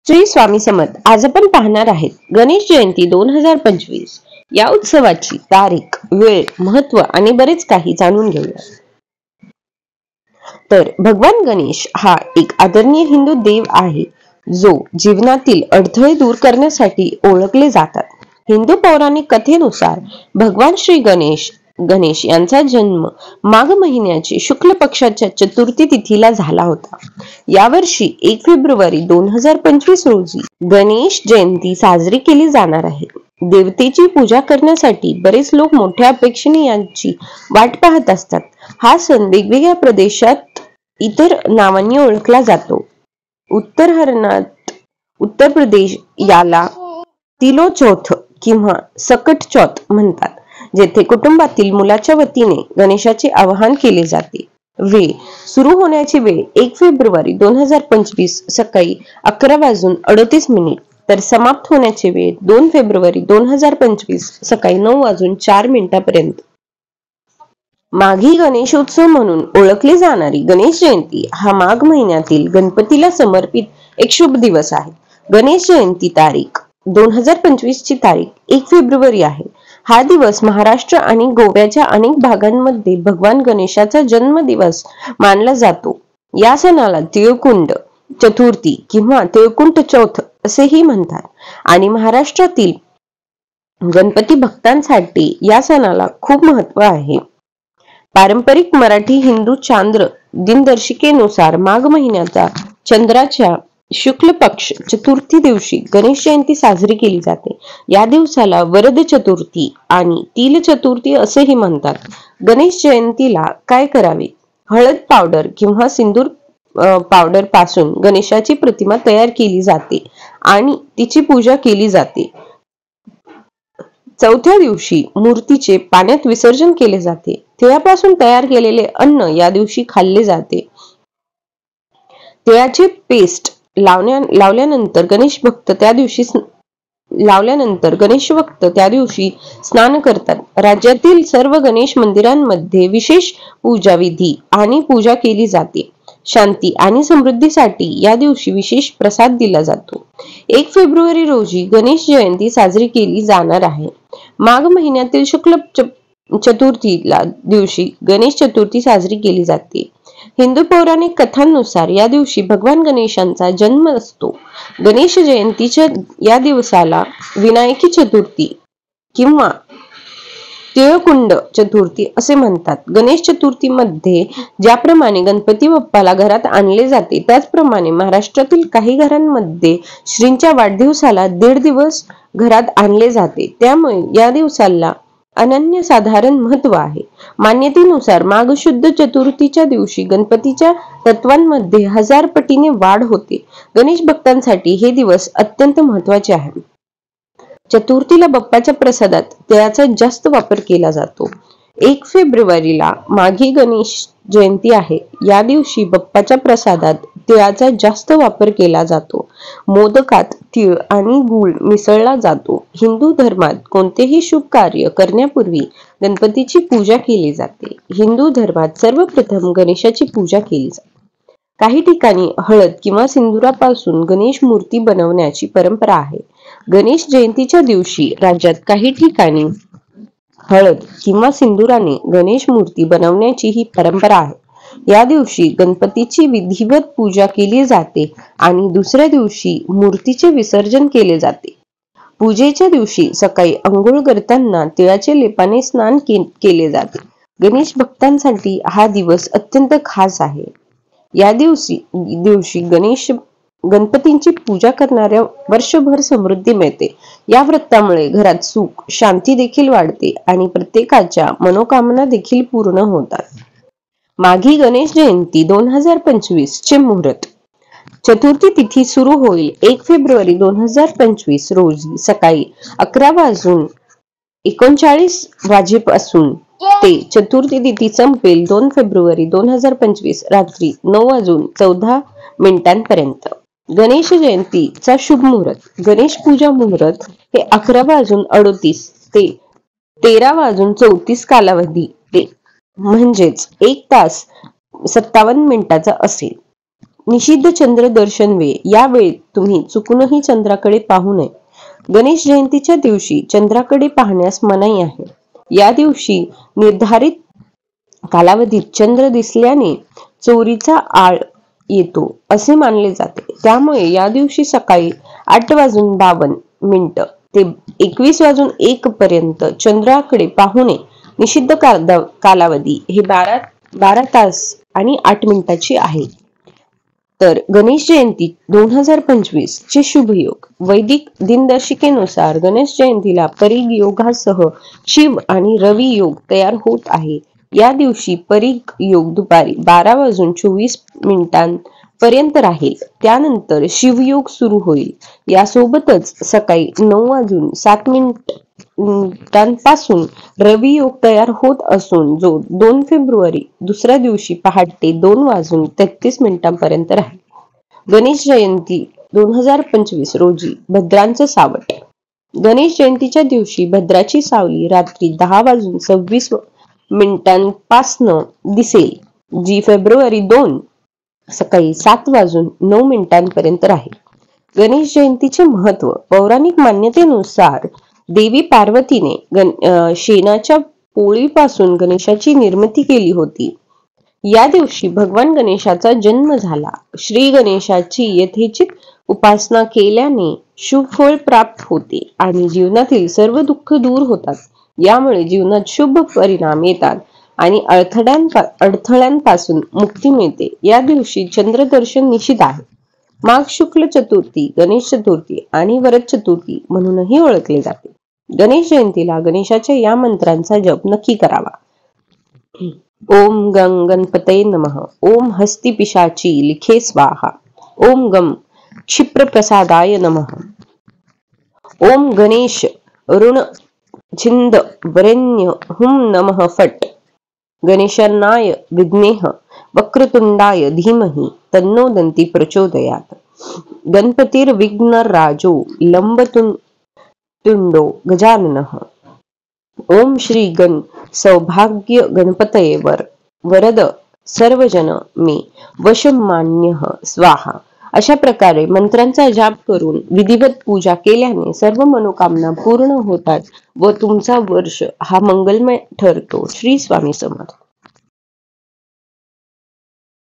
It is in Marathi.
श्री स्वामी समर्थ. आज आपण पाहणार आहेत गणेश जयंती 2025 या उत्सवाची तारीख, वेळ, महत्व आणि बरेच काही जाणून घेऊया. तर भगवान गणेश हा एक आदरणीय हिंदू देव आहे जो जीवनातील अडथळे दूर करण्यासाठी ओळखले जातात. हिंदू पौराणिक कथेनुसार भगवान श्री गणेश यांचा जन्म माघ महिन्याची शुक्ल पक्षाच्या चतुर्थी तिथीला झाला होता. यावर्षी 1 फेब्रुवारी 2025 रोजी गणेश जयंती साजरी केली जाणार आहे. देवतेची पूजा करण्यासाठी बरेच लोक मोठ्या अपेक्षेने यांची वाट पाहत असतात. हा सण वेगवेगळ्या प्रदेशात इतर नावांनी ओळखला जातो. उत्तर प्रदेश याला तिलो चौथ किंवा सकट चौथ म्हणतात, जेथे कुटुंबातील मुलाच्या वतीने गणेशाचे आवाहन केले जाते. वेळ सुरू होण्याची वेळ 1 फेब्रुवारी 2025 सकाळी 11:38 तर समाप्त होण्याची वेळ 2 फेब्रुवारी 2025 सकाळी 9:04 पर्यंत. माघी गणेशोत्सव म्हणून ओळखली जाणारी गणेश जयंती हा माघ महिन्यातील गणपतीला समर्पित एक शुभ दिवस आहे. गणेश जयंती तारीख 2025 ची तारीख 1 फेब्रुवारी आहे. हा दिवस महाराष्ट्र आणि गोव्याच्या अनेक भागांमध्ये भगवान गणेशाचा जन्मदिवस मानला जातो. या सणाला तिळकुंड चतुर्थी किंवा तिळकुंट चौथ असेही म्हणतात आणि महाराष्ट्रातील गणपती भक्तांसाठी या सणाला खूप महत्व आहे. पारंपरिक मराठी हिंदू चांद्र दिनदर्शिकेनुसार माघ महिन्याचा चंद्राच्या शुक्ल पक्ष चतुर्थी दिवशी गणेश जयंती साजरी केली जाते. या दिवसाला वरद चतुर्थी आणि तिल चतुर्थी असेही म्हणतात. गणेश जयंतीला काय करावे? हळद पावडर किंवा सिंदूर पावडर पासून गणेशाची प्रतिमा तयार केली जाते आणि तिची पूजा केली जाते. चौथ्या दिवशी मूर्तीचे पाण्यात विसर्जन केले जाते. तिळापासून तयार केलेले अन्न या दिवशी खाल्ले जाते. तिळाचे पेस्ट लावल्यानंतर गणेश भक्त त्या दिवशी स्नान करतात. राज्यातील सर्व गणेश मंदिरांमध्ये विशेष पूजा विधी आणि पूजा केली जाते. शांती आणि समृद्धीसाठी या दिवशी विशेष प्रसाद दिला जातो. 1 फेब्रुवारी रोजी गणेश जयंती साजरी केली जाणार आहे. माघ महिन्यातील शुक्ल चतुर्थीला दिवशी गणेश चतुर्थी साजरी केली जाते. हिंदू पौराणिक कथांनुसार या दिवशी भगवान गणेशांचा जन्म असतो. गणेश जयंतीच्या या दिवसाला विनायकी चतुर्थी किंवा तिळकुंड चतुर्थी असे म्हणतात. गणेश चतुर्थीमध्ये ज्याप्रमाणे गणपती बाप्पाला घरात आणले जाते, त्याचप्रमाणे महाराष्ट्रातील काही घरांमध्ये श्रींच्या वाढदिवसाला 1.5 दिवस घरात आणले जाते. त्यामुळे या दिवसाला अनन्यसाधारण महत्व आहे. मान्यतेनुसार माघ शुद्ध चतुर्थीच्या दिवशी गणपतीच्या तत्वांमध्ये 1000 पटीने वाढ होते. गणेश भक्तांसाठी हे दिवस अत्यंत महत्वाचे आहे. चतुर्थीला बाप्पाच्या प्रसादात तिळाचा जास्त वापर केला जातो. 1 फेब्रुवारीला माघी गणेश जयंती आहे. या दिवशी बाप्पाच्या प्रसादात तिळाचा जास्त वापर केला जातो. मोदकात तीळ आणि गूळ मिसळला जातो. हिंदू धर्मात कोणतेही शुभ कार्य करण्यापूर्वी गणपतीची पूजा केली जाते. हिंदू धर्मात सर्वप्रथम गणेशाची पूजा केली जाते. काही ठिकाणी हळद किंवा सिंदुरापासून गणेश मूर्ती बनवण्याची परंपरा आहे. गणेश जयंतीच्या दिवशी राज्यात काही ठिकाणी हळद किंवा सिंदुराने गणेश मूर्ती बनवण्याची ही परंपरा आहे. या दिवशी गणपतीची विधिवत पूजा केली जाते आणि दुसऱ्या दिवशी मूर्तीचे विसर्जन केले जाते. पूजेच्या दिवशी सकाळी अंघोळ करताना तिळाच्या लेपाने स्नान केले जाते. गणेश भक्तांसाठी हा दिवस अत्यंत खास आहे. या दिवशी गणपतींची पूजा करणाऱ्या वर्षभर समृद्धी मिळते. या व्रतामुळे घरात सुख शांती देखील वाढते आणि प्रत्येकाच्या मनोकामना देखील पूर्ण होतात. माघी गणेश जयंती 2025 चे मुहूर्त. चतुर्थी तिथी सुरू होईल 1 फेब्रुवारी 2025 रोजी सकाळी 11:39 वाजेपासून ते चतुर्थी तिथी संपेल 2 फेब्रुवारी 2025 रात्री 9:14 पर्यंत. गणेश जयंतीचा शुभ मुहूर्त. गणेश पूजा मुहूर्त हे 11:38 ते 13:34 कालावधी ते म्हणजेच 1 तास 57 मिनिटाचा असेल. निषिद्ध चंद्र दर्शन वेळ, या वेळेत तुम्ही चुकूनही चंद्राकडे पाहू नये. गणेश जयंतीच्या दिवशी चंद्राकडे पाहण्यास मनाई आहे. या दिवशी निर्धारित कालावधीत चंद्र दिसल्याने चोरीचा आळ येतो असे मानले जाते. त्यामुळे या दिवशी सकाळी 8:52 ते 21:01 पर्यंत चंद्राकडे पाहू नये. निषिद्ध कालावधी हे 12 तास आणि 8 मिनिटाची आहे. तर गणेश जयंती 2025 चे शुभ योग. वैदिक दिनदर्शिकेनुसार गणेश जयंतीला परीग योगासह शिव आणि रवी योग तयार होत आहे. या दिवशी परीग योग दुपारी 12:24 पर्यंत राहील. त्यानंतर शिवयोग सुरू होईल. यासोबतच सकाळी 9:07 पासून रवी योग तयार होत असून जो 2 फेब्रुवारी दुसऱ्या दिवशी पहाटे 2:33 पर्यंत राहील. गणेश जयंती 2025 रोजी भद्रांचं सावट. गणेश जयंतीच्या दिवशी भद्राची सावली रात्री 10:26 पासनं दिसेल, जी फेब्रुवारी 2 सकाळी 7:09 पर्यंत राहील. गणेश जयंतीचे महत्व. पौराणिक मान्यतेनुसार देवी पार्वतीने शेणाच्या पोळीपासून गणेशाची निर्मिती केली होती. या दिवशी भगवान गणेशाचा जन्म झाला. श्री गणेशाची यथेचित उपासना केल्याने शुभ फळ प्राप्त होते आणि जीवनातील सर्व दुःख दूर होतात. यामुळे जीवनात शुभ परिणाम येतात आणि अडथळ्यांपासून मुक्ती मिळते. या दिवशी चंद्रदर्शन निषिद्ध आहे. माघ शुक्ल चतुर्थी, गणेश चतुर्थी आणि वरद चतुर्थी म्हणूनही ओळखले जाते. गणेश जयंतीला गणेशाच्या या मंत्रांचा जप नक्की करावा. ओम गं गणपतये नमः. ओम हस्ती पिशाची लिखे स्वाहा. ओम गम क्षिप्रप्रसादाय नमः. ओम गणेश ऋण छिंद वरेण्य हुम नमः फट. गणेशानाय विघ्नेः वक्रतुंडाय धीमहि तन्नो दन्ति प्रचोदयात्. गणपतिर्विघ्नराजो लंबतुंडो गजाननः. ओम श्री गण सौभाग्य गणपतये वरद सर्वजन मे वशमान्यः स्वाहा. अशा प्रकारे मंत्रांचा जाप करून विधिवत पूजा केल्याने सर्व मनोकामना पूर्ण होतात व तुमचा वर्ष हा मंगलमय ठरतो. श्री स्वामी समर्थ.